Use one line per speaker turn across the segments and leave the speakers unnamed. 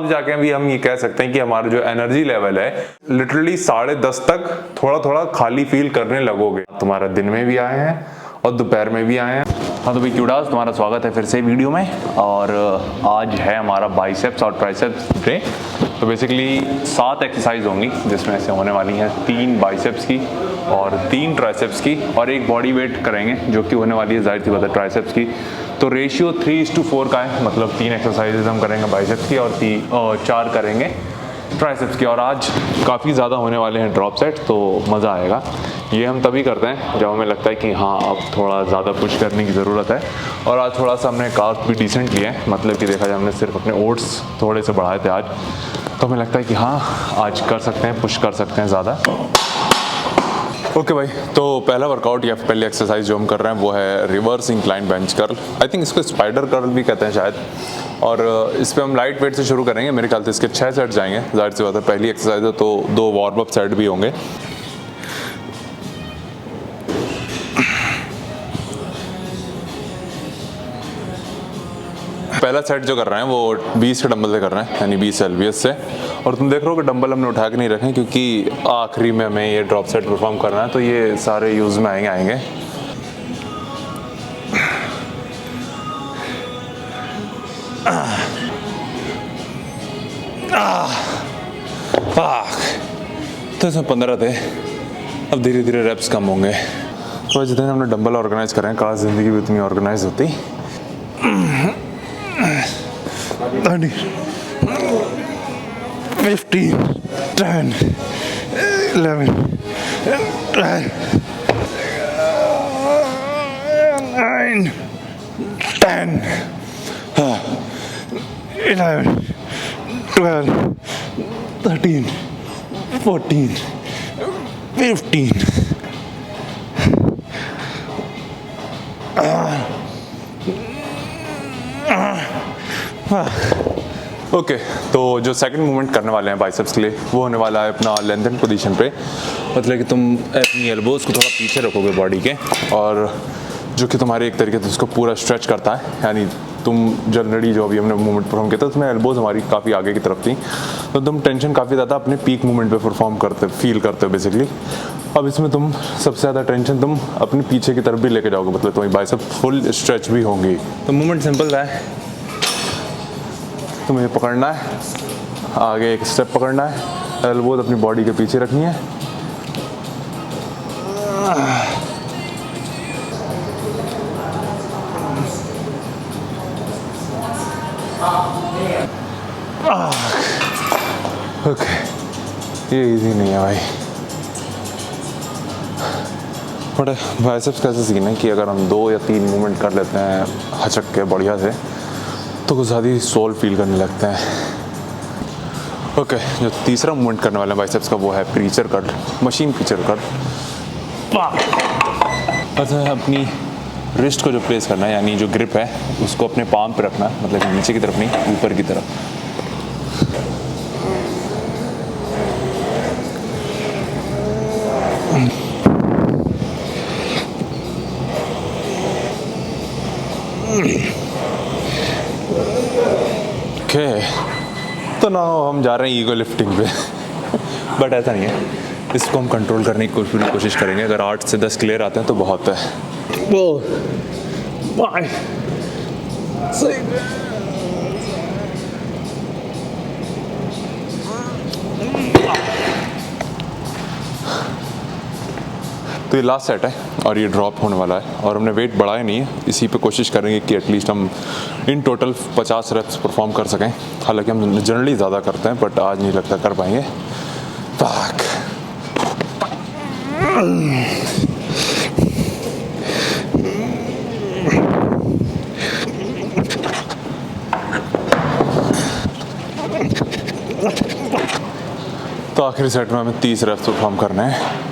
अब जाके भी हम ये कह सकते हैं कि हमारा जो एनर्जी लेवल है लिटरली 10:30 तक थोड़ा थोड़ा खाली फील करने लगोगे। तुम्हारा दिन में भी आए हैं और दोपहर में भी आए हैं। हाँ तो भाई क्यूडास, तुम्हारा स्वागत है फिर से वीडियो में। और आज है हमारा बाइसेप्स और ट्राइसेप्स डे। तो बेसिकली 7 एक्सरसाइज होंगी जिसमें से होने वाली हैं 3 बाइसेप्स की और 3 ट्राइसेप्स की और एक बॉडी वेट करेंगे जो कि होने वाली है जाहिर सी बात है ट्राइसेप्स की। तो रेशियो 3:4 का है, मतलब 3 एक्सरसाइजेज हम करेंगे बाइसेप्स की और 4 करेंगे ट्राइसेप्स की। और आज काफ़ी ज़्यादा होने वाले हैं ड्रॉप सेट, तो मज़ा आएगा। ये हम तभी करते हैं जब हमें लगता है कि हाँ अब थोड़ा ज़्यादा पुश करने की ज़रूरत है। और आज थोड़ा सा हमने कार्ब्स भी डिसेंट लिए हैं, मतलब कि देखा जाए हमने सिर्फ अपने ओट्स थोड़े से बढ़ाए थे आज, तो हमें लगता है कि हाँ आज कर सकते हैं, पुश कर सकते हैं ज़्यादा। ओके भाई, तो पहला वर्कआउट या पहली एक्सरसाइज जो हम कर रहे हैं वो है reverse incline bench curl. I think इसको स्पाइडर कर्ल भी कहते हैं शायद। और इस पे हम लाइट वेट से शुरू करेंगे। मेरे ख्याल से इसके 6 सेट जाएंगे, जाहिर सी बात है पहली एक्सरसाइज है तो 2 वार्म अप सेट भी होंगे। पहला सेट जो कर रहे हैं वो 20 के डंबल से कर रहे हैं, यानी 20 LBS से। और तुम देख रहे हो कि डंबल हमने उठा के नहीं रखे क्योंकि आखिरी में हमें ये ड्रॉप सेट परफॉर्म करना है, तो ये सारे यूज़ में आएंगे। तो इसमें 15 थे, अब धीरे धीरे रेप्स कम होंगे। तो जितने हमने डंबल ऑर्गेनाइज करें, काश ज़िंदगी भी उतनी ऑर्गेनाइज होती। 30, 15, 10, 11, 12, 9, 10, 11, 12, 13, 14, 15। ओके, तो जो सेकंड मूवमेंट करने वाले हैं बाइसेप्स के लिए वो होने वाला है अपना लेंथन पोजीशन पे। मतलब कि तुम अपनी एल्बोज़ को थोड़ा पीछे रखोगे बॉडी के, और जो कि तुम्हारे एक तरीके से उसको पूरा स्ट्रेच करता है। यानी तुम जनरली जो अभी हमने मूवमेंट परफॉर्म किया था उसमें एल्बोज़ हमारी काफ़ी आगे की तरफ थी, तो तुम टेंशन काफ़ी ज़्यादा अपने पीक मूवमेंट पे परफॉर्म करते फील करते हो बेसिकली। अब इसमें तुम सबसे ज़्यादा टेंशन तुम अपने पीछे की तरफ भी लेके जाओगे, मतलब तुम्हारी बाइसेप फुल स्ट्रेच भी होंगी। तो मूवमेंट सिंपल है, तुम्हें पकड़ना है, आगे एक स्टेप पकड़ना है, एल्बोज़ अपनी बॉडी के पीछे रखनी है। ओके, ये इजी नहीं है भाई। बट बाइसेप्स का ऐसा सीन है कि अगर हम 2 या 3 मूवमेंट कर लेते हैं हचक के बढ़िया से तो कुछ ज़्यादा सोल फील करने लगते हैं। ओके, जो तीसरा मूवमेंट करने वाले हैं बाइसेप्स का वो है preacher cut, machine preacher cut. अच्छा, अपनी रिस्ट को जो प्लेस करना है, यानी जो ग्रिप है उसको अपने पाम पे रखना है, मतलब नीचे की तरफ नहीं ऊपर की तरफ। ओके, तो ना हम जा रहे हैं ईगो लिफ्टिंग पे। बट ऐसा नहीं है, इसको हम कंट्रोल करने की पूरी कोशिश करेंगे। अगर 8 से 10 क्लियर आते हैं तो बहुत है। वो तो ये लास्ट सेट है और ये ड्रॉप होने वाला है, और हमने वेट बढ़ाया नहीं है, इसी पे कोशिश करेंगे कि एटलीस्ट हम इन टोटल 50 रेप्स परफॉर्म कर सकें। हालांकि हम जनरली ज़्यादा करते हैं बट आज नहीं लगता कर पाएंगे। तो आखिरी सेट में हमें 30 रेप्स परफॉर्म करने हैं।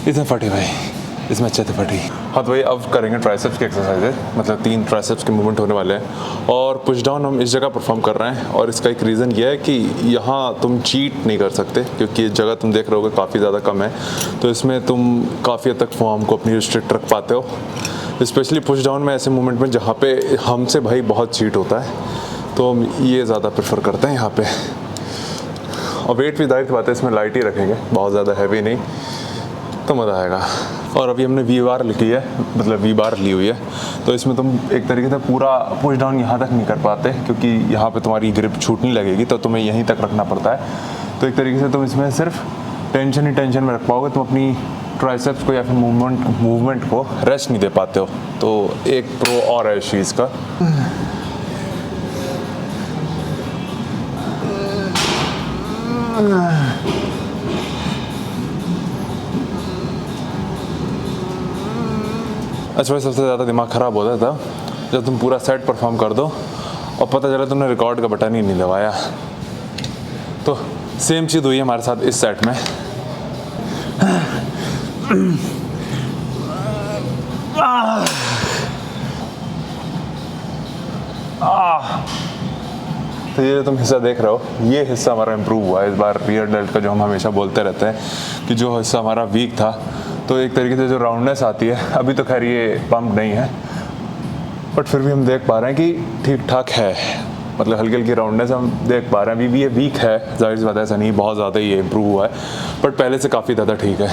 इतना फटे भाई। इसमें अच्छे से फटी। हाँ तो भाई अब करेंगे ट्राइसेप्स की एक्सरसाइज, मतलब 3 ट्राइसेप्स के मूवमेंट होने वाले हैं और पुश डाउन हम इस जगह परफॉर्म कर रहे हैं। और इसका एक रीज़न ये है कि यहाँ तुम चीट नहीं कर सकते क्योंकि ये जगह तुम देख रहे होगे काफ़ी ज़्यादा कम है, तो इसमें तुम काफ़ी हद तक फॉर्म को अपनी रिस्ट्रिक्ट रख पाते हो, स्पेशली पुश डाउन में, ऐसे मूवमेंट में जहाँ पे हमसे भाई बहुत चीट होता है, तो हम ये ज़्यादा प्रेफर करते हैं यहाँ पे। और वेट भी जाहिर बात है इसमें लाइट ही रखेंगे, बहुत ज़्यादा हैवी नहीं, तो मज़ा आएगा। और अभी हमने वी बार लिखी है, मतलब वी बार ली हुई है, तो इसमें तुम एक तरीके से पूरा पुश डाउन यहाँ तक नहीं कर पाते क्योंकि यहाँ पे तुम्हारी ग्रिप छूटने लगेगी, तो तुम्हें यहीं तक रखना पड़ता है। तो एक तरीके से तुम इसमें सिर्फ टेंशन ही टेंशन में रख पाओगे, तुम अपनी ट्राइसेप्स को या फिर मूवमेंट को रेस्ट नहीं दे पाते हो। तो एक प्रो और है इस चीज़ का। अच्छा भाई, सबसे ज़्यादा दिमाग ख़राब होता था जब तुम पूरा सेट परफॉर्म कर दो और पता चला तुमने रिकॉर्ड का बटन ही नहीं दबाया। तो सेम चीज़ हुई हमारे साथ इस सेट में। तो ये तुम हिस्सा देख रहे हो, ये हिस्सा हमारा इम्प्रूव हुआ है इस बार रियर डेल्ट का, जो हम हमेशा बोलते रहते हैं कि जो हिस्सा हमारा वीक था, तो एक तरीके से जो राउंडनेस आती है, अभी तो खैर ये पम्प नहीं है बट फिर भी हम देख पा रहे हैं कि ठीक ठाक है, मतलब हल्की हल्की राउंडनेस हम देख पा रहे हैं। अभी भी ये वीक है, जाहिर सी बात है, ऐसा नहीं बहुत ज़्यादा ये इम्प्रूव हुआ है बट पहले से काफ़ी ज़्यादा ठीक है।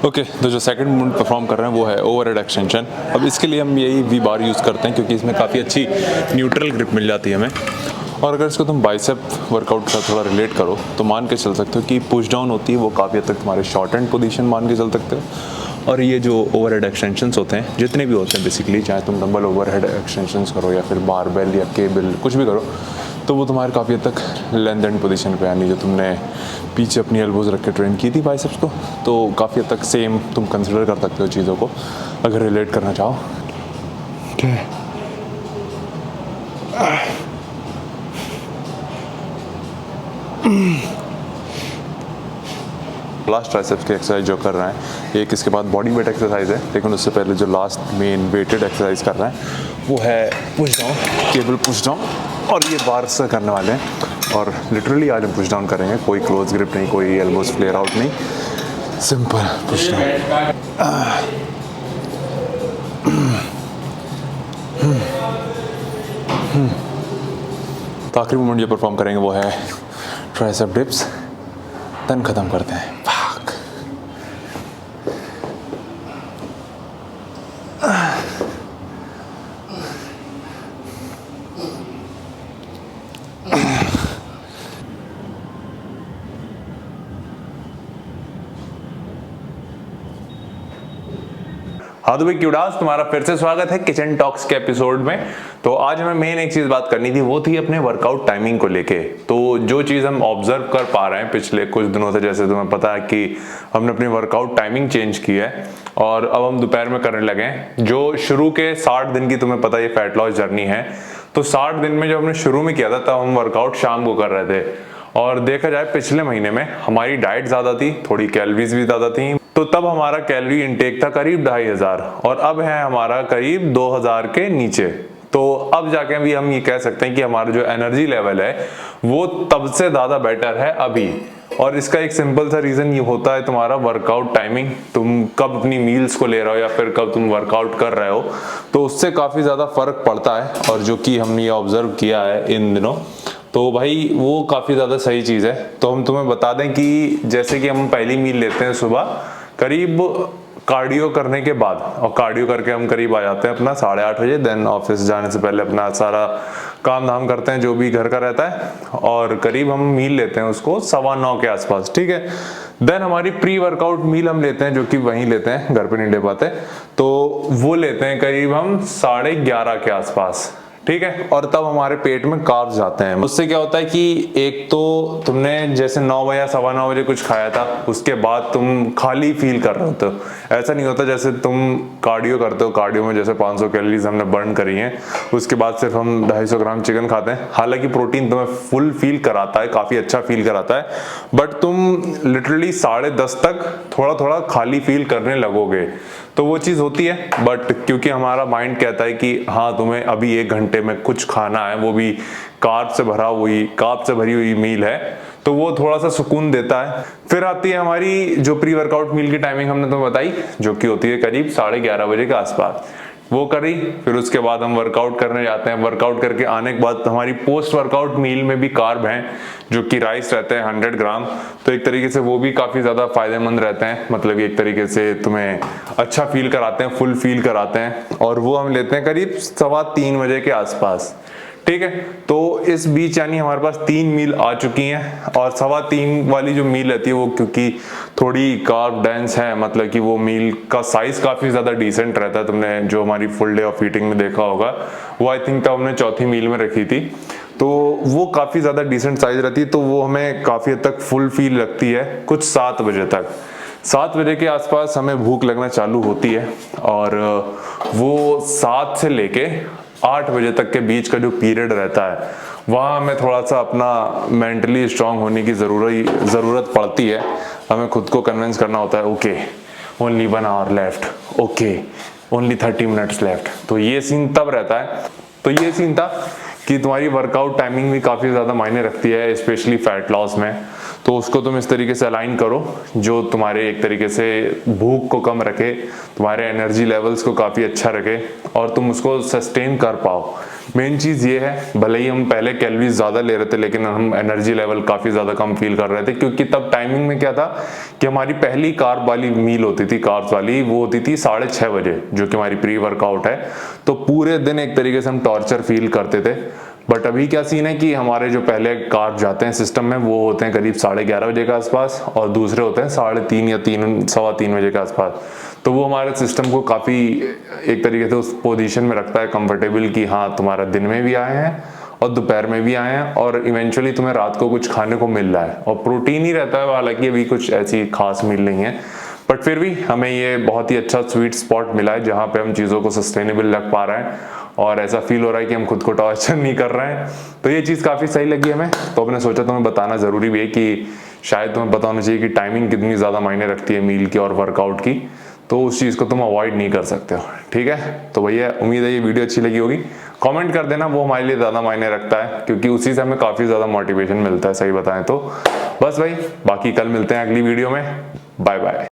ओके, तो जो सेकंड मूवमेंट परफॉर्म कर रहे हैं वो है ओवरहेड एक्सटेंशन। अब इसके लिए हम यही वी बार यूज़ करते हैं क्योंकि इसमें काफ़ी अच्छी न्यूट्रल ग्रिप मिल जाती है हमें। और अगर इसको तुम बाइसेप वर्कआउट का थोड़ा रिलेट करो तो मान के चल सकते हो कि पुश डाउन होती है वो काफ़ी हद तक तुम्हारे शॉर्ट एंड पोजीशन मान के चल सकते हो, और ये जो ओवरहेड एक्सटेंशंस होते हैं, जितने भी होते हैं बेसिकली, चाहे तुम डंबल ओवरहेड एक्सटेंशंस करो या फिर बारबेल या केबल कुछ भी करो, तो वो तुम्हारे काफ़ी हद तक लेंथ एंड पोजीशन पे, यानी जो तुमने पीछे अपनी एल्बोज रख के ट्रेन की थी बाइसेप्स को, तो काफ़ी हद तक सेम तुम कंसिडर कर सकते हो चीज़ों को अगर रिलेट करना चाहो। लास्ट ट्राइसेप्स की एक्सरसाइज जो कर रहे हैं, एक इसके बाद बॉडी वेट एक्सरसाइज है, लेकिन उससे पहले जो लास्ट मेन वेटेड एक्सरसाइज कर रहे हैं वो है push down, cable push down, और ये बार से करने वाले हैं। और लिटरली आज हम पुश डाउन करेंगे, कोई क्लोज ग्रिप नहीं, कोई एल्बोज फ्लेयर आउट नहीं, सिंपल पुश डाउन। तो आखिरी मूवमेंट जो परफॉर्म करेंगे वो है ट्राइसेप डिप्स, देन ख़त्म करते हैं। हाँ तो भाई क्यूडास, तुम्हारा फिर से स्वागत है किचन टॉक्स के एपिसोड में। तो आज हमें मेन एक चीज बात करनी थी, वो थी अपने वर्कआउट टाइमिंग को लेके। तो जो चीज हम ऑब्जर्व कर पा रहे हैं पिछले कुछ दिनों से, जैसे तुम्हें पता है कि हमने अपनी वर्कआउट टाइमिंग चेंज की है और अब हम दोपहर में करने लगे हैं। जो शुरू के 60 दिन की तुम्हें पता ये फैट लॉस जर्नी है, तो 60 दिन में जो हमने शुरू में किया था तब हम वर्कआउट शाम को कर रहे थे, और देखा जाए पिछले महीने में हमारी डाइट ज्यादा थी, थोड़ी कैलोरीज भी ज्यादा थी, तो तब हमारा कैलोरी इनटेक था करीब 2500 और अब है हमारा करीब 2000 के नीचे। तो अब जाके भी हम ये कह सकते हैं कि हमारा जो एनर्जी लेवल है वो तब से ज्यादा बेटर है अभी। और इसका एक सिंपल सा रीजन ये होता है तुम्हारा वर्कआउट टाइमिंग। तुम कब अपनी मील्स को ले रहे हो या फिर कब तुम वर्कआउट कर रहे हो, तो उससे काफी ज्यादा फर्क पड़ता है। और जो कि हमने ये ऑब्जर्व किया है इन दिनों, तो भाई वो काफी ज्यादा सही चीज है। तो हम तुम्हें बता दें कि जैसे कि हम पहली मील लेते हैं सुबह करीब कार्डियो करने के बाद, और कार्डियो करके हम करीब आ जाते हैं अपना 8:30 बजे। देन ऑफिस जाने से पहले अपना सारा काम धाम करते हैं जो भी घर का रहता है, और करीब हम मील लेते हैं उसको 9:15 के आसपास, ठीक है। देन हमारी प्री वर्कआउट मील हम लेते हैं, जो कि वहीं लेते हैं, घर पे नहीं ले पाते, तो वो लेते हैं करीब हम 11:30 के आसपास, ठीक है। और तब हमारे पेट में कार्ब्स जाते हैं। उससे क्या होता है कि एक तो तुमने जैसे 9 बजे या 9:15 बजे कुछ खाया था, उसके बाद तुम खाली फील कर रहे होते हो। ऐसा नहीं होता जैसे तुम कार्डियो करते हो, कार्डियो में जैसे 500 कैलोरीज हमने बर्न करी हैं, उसके बाद सिर्फ हम 250 ग्राम चिकन खाते हैं। हालांकि प्रोटीन तुम्हें फुल फील कराता है, काफी अच्छा फील कराता है, बट तुम लिटरली 10:30 तक थोड़ा थोड़ा खाली फील करने लगोगे। तो वो चीज़ होती है, बट क्योंकि हमारा माइंड कहता है कि हाँ तुम्हें अभी 1 घंटे में कुछ खाना है, वो भी कार्ब से भरी हुई मील है, तो वो थोड़ा सा सुकून देता है। फिर आती है हमारी जो प्री वर्कआउट मील की टाइमिंग हमने तुम्हें बताई, जो कि होती है करीब 11:30 बजे के आसपास। वो करी, फिर उसके बाद हम वर्कआउट करने जाते हैं। वर्कआउट करके आने के बाद हमारी पोस्ट वर्कआउट मील में भी कार्ब हैं, जो कि राइस रहते हैं 100 ग्राम, तो एक तरीके से वो भी काफ़ी ज़्यादा फायदेमंद रहते हैं, मतलब एक तरीके से तुम्हें अच्छा फील कराते हैं, फुल फील कराते हैं। और वो हम लेते हैं करीब 3:15 बजे के आसपास, ठीक है। तो इस बीच यानी हमारे पास 3 मील आ चुकी हैं, और 3:15 वाली जो मील रहती है वो क्योंकि थोड़ी कार्ब डेंस है, मतलब कि वो मील का साइज काफ़ी ज़्यादा डिसेंट रहता है। तुमने जो हमारी फुल डे ऑफ ईटिंग में देखा होगा, वो आई थिंक तब हमने चौथी मील में रखी थी, तो वो काफ़ी ज़्यादा डिसेंट साइज रहती है, तो वो हमें काफ़ी हद तक फुल फील लगती है कुछ 7 बजे तक। 7 बजे के आसपास हमें भूख लगना चालू होती है, और वो 7 से लेके 8 बजे तक के बीच का जो पीरियड रहता है, वहाँ हमें थोड़ा सा अपना मेंटली स्ट्रांग होने की ज़रूरत पड़ती है। हमें खुद को कन्विंस करना होता है, okay only 1 hour left, okay only 30 minutes left. तो ये सीन तब रहता है। तो ये सीन था कि तुम्हारी वर्कआउट टाइमिंग भी काफ़ी ज़्यादा मायने रखती है, स्पेशली फैट लॉस में। तो उसको तुम इस तरीके से अलाइन करो जो तुम्हारे एक तरीके से भूख को कम रखे, तुम्हारे एनर्जी लेवल्स को काफ़ी अच्छा रखे, और तुम उसको सस्टेन कर पाओ। मेन चीज़ ये है, भले ही हम पहले कैलोरीज ज़्यादा ले रहे थे, लेकिन हम एनर्जी लेवल काफ़ी ज़्यादा कम फील कर रहे थे, क्योंकि तब टाइमिंग में क्या था कि हमारी पहली कार्ब वाली मील होती थी, कार्ब्स वाली, वो होती थी 6:30 बजे, जो कि हमारी प्री वर्कआउट है। तो पूरे दिन एक तरीके से हम टॉर्चर फील करते थे। बट अभी क्या सीन है कि हमारे जो पहले कार्ब जाते हैं सिस्टम में, वो होते हैं करीब 11:30 बजे के आसपास, और दूसरे होते हैं 3:30 या 3:15 बजे के आसपास। तो वो हमारे सिस्टम को काफ़ी एक तरीके से उस पोजीशन में रखता है कंफर्टेबल, कि हाँ तुम्हारा दिन में भी आए हैं और दोपहर में भी आए हैं, और इवेंचुअली तुम्हें रात को कुछ खाने को मिल रहा है, और प्रोटीन ही रहता है। हालांकि अभी कुछ ऐसी खास मील नहीं है, बट फिर भी हमें ये बहुत ही अच्छा स्वीट स्पॉट मिला है, जहाँ पे हम चीज़ों को सस्टेनेबल रख पा रहे हैं, और ऐसा फील हो रहा है कि हम खुद को टॉर्चर नहीं कर रहे हैं। तो ये चीज़ काफ़ी सही लगी हमें, तो हमने सोचा तुम्हें बताना ज़रूरी भी है कि शायद तुम्हें पता होना चाहिए कि टाइमिंग कितनी ज़्यादा मायने रखती है मील की और वर्कआउट की। तो उस चीज़ को तुम अवॉइड नहीं कर सकते हो, ठीक है। तो भैया उम्मीद है ये वीडियो अच्छी लगी होगी। कमेंट कर देना, वो हमारे लिए ज़्यादा मायने रखता है, क्योंकि उसी से हमें काफ़ी ज़्यादा मोटिवेशन मिलता है, सही बताएं तो। बस भाई, बाकी कल मिलते हैं अगली वीडियो में। Bye bye.